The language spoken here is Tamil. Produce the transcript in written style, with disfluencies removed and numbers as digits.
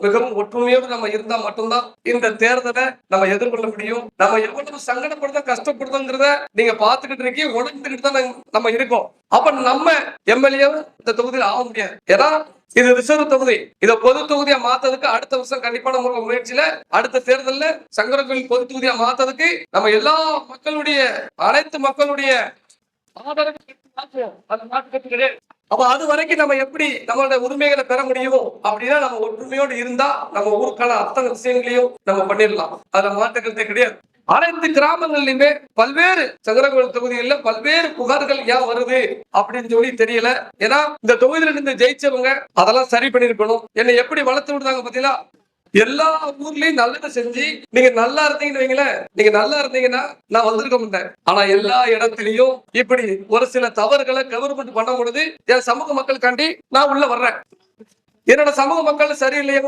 மிகவும் ஒற்றுமையோடு நம்ம இருந்தா மட்டும்தான் இந்த தேர்தலை நம்ம எதிர்கொள்ள முடியும். நம்ம எவ்வளவு சங்கடப்படுறோம் கஷ்டப்படுறோங்கிறத நீங்க பாத்துக்கிட்டு இருக்கீங்க, உணர்ந்துகிட்டு தான் நம்ம இருக்கோம். அப்ப நம்ம எம்எல்ஏ இந்த தொகுதியில் ஆக முடியாது. ஏன்னா இது ரிசர்வ் தொகுதி. இதை பொது தொகுதியா மாத்ததுக்கு அடுத்த வருஷம் கண்டிப்பான முயற்சியில அடுத்த தேர்தல்ல சங்கரன்கோவில் பொது தொகுதியா மாத்ததுக்கு நம்ம எல்லா மக்களுடைய அனைத்து மக்களுடைய ஆதரவு கிடையாது. அப்ப அது வரைக்கும் நம்ம எப்படி நம்மளோட உரிமைகளை பெற முடியும் அப்படின்னா நம்ம ஒற்றுமையோடு இருந்தா நம்ம ஊருக்கான அத்தனை விஷயங்களையும் நம்ம பண்ணிடலாம். அதுல மாற்றுக்கிறதே கிடையாது. அனைத்து கிராமங்களிலுமே பல்வேறு சங்கரன்கோவில் தொகுதிகளில் பல்வேறு புகார்கள் ஏன் வருது அப்படின்னு சொல்லி தெரியல. ஏன்னா இந்த தொகுதியில இருந்து ஜெயிச்சவங்க அதெல்லாம் சரி பண்ணிருக்கணும். என்னை எப்படி வளர்த்து விடுறாங்க பாத்தீங்களா? எல்லா ஊர்லயும் நல்லதை செஞ்சு நீங்க நல்லா இருந்தீங்கன்னு வைங்களேன், நீங்க நல்லா இருந்தீங்கன்னா நான் வந்திருக்க மாட்டேன். ஆனா எல்லா இடத்துலயும் இப்படி ஒரு சில தவறுகளை கவர்மெண்ட் பண்ணும் பொழுது என் சமூக மக்களுக்காண்டி நான் உள்ள வர்றேன். என்னோட சமூக மக்கள் சரியில்லையே